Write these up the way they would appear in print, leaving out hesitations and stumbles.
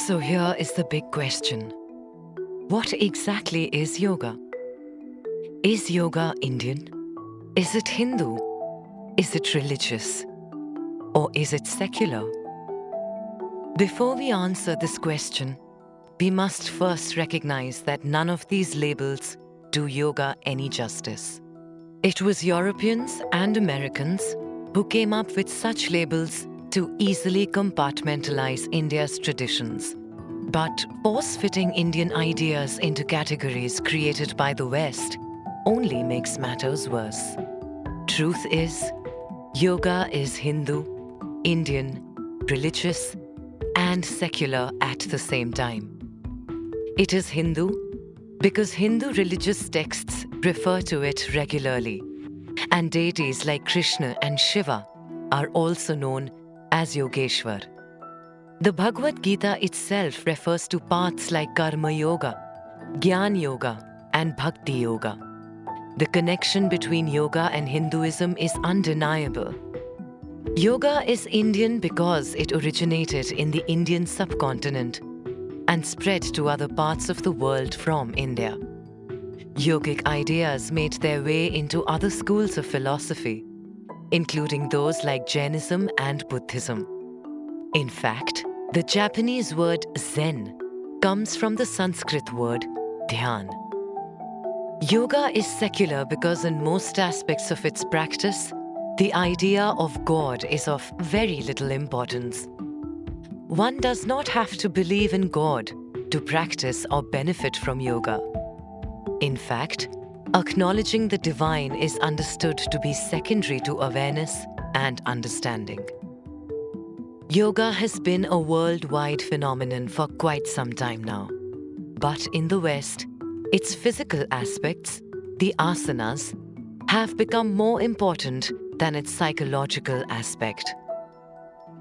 So here is the big question. What exactly is yoga? Is yoga Indian? Is it Hindu? Is it religious? Or is it secular? Before we answer this question, we must first recognize that none of these labels do yoga any justice. It was Europeans and Americans who came up with such labels to easily compartmentalize India's traditions. But force-fitting Indian ideas into categories created by the West only makes matters worse. Truth is, yoga is Hindu, Indian, religious, and secular at the same time. It is Hindu because Hindu religious texts refer to it regularly, and deities like Krishna and Shiva are also known as Yogeshwar. The Bhagavad Gita itself refers to paths like Karma Yoga, Jnana Yoga, and Bhakti Yoga. The connection between yoga and Hinduism is undeniable. Yoga is Indian because it originated in the Indian subcontinent and spread to other parts of the world from India. Yogic ideas made their way into other schools of philosophy, including those like Jainism and Buddhism. In fact, the Japanese word Zen comes from the Sanskrit word Dhyan. Yoga is secular because in most aspects of its practice, the idea of God is of very little importance. One does not have to believe in God to practice or benefit from yoga. In fact, acknowledging the divine is understood to be secondary to awareness and understanding. Yoga has been a worldwide phenomenon for quite some time now. But in the West, its physical aspects, the asanas, have become more important than its psychological aspect.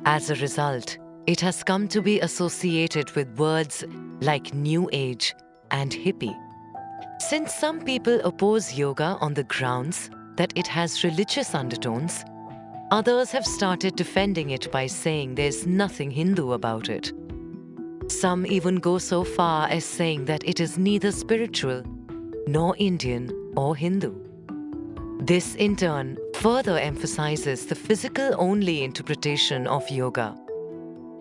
As a result, it has come to be associated with words like New Age and hippie. Since some people oppose yoga on the grounds that it has religious undertones, others have started defending it by saying there's nothing Hindu about it. Some even go so far as saying that it is neither spiritual, nor Indian or Hindu. This, in turn, further emphasizes the physical-only interpretation of yoga.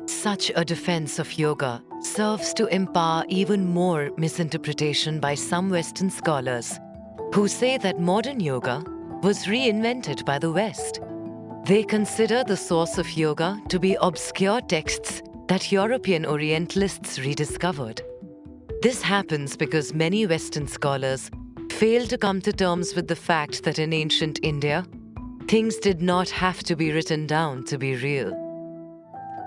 Such a defense of yoga serves to empower even more misinterpretation by some Western scholars who say that modern yoga was reinvented by the West. They consider the source of yoga to be obscure texts that European Orientalists rediscovered. This happens because many Western scholars fail to come to terms with the fact that in ancient India, things did not have to be written down to be real.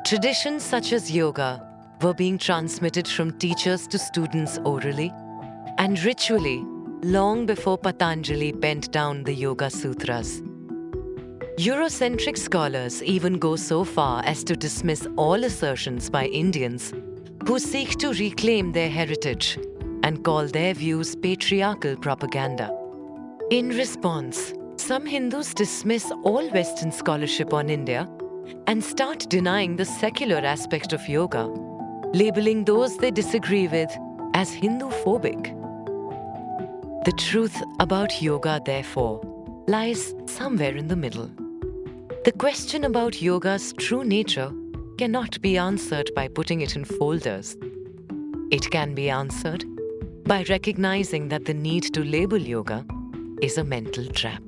Traditions such as yoga were being transmitted from teachers to students orally and ritually long before Patanjali penned down the Yoga Sutras. Eurocentric scholars even go so far as to dismiss all assertions by Indians who seek to reclaim their heritage and call their views patriarchal propaganda. In response, some Hindus dismiss all Western scholarship on India and start denying the secular aspect of yoga, labeling those they disagree with as Hindu-phobic. The truth about yoga, therefore, lies somewhere in the middle. The question about yoga's true nature cannot be answered by putting it in folders. It can be answered by recognizing that the need to label yoga is a mental trap.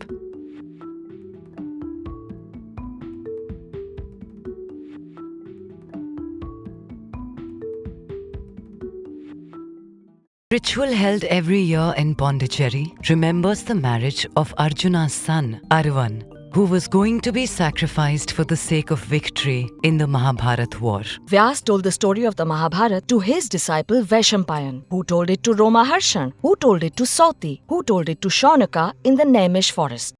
Ritual held every year in Pondicherry remembers the marriage of Arjuna's son, Aravan, who was going to be sacrificed for the sake of victory in the Mahabharata war. Vyas told the story of the Mahabharata to his disciple Vaishampayan, who told it to Romaharshan, who told it to Sauti, who told it to Shaunaka in the Naimish forest.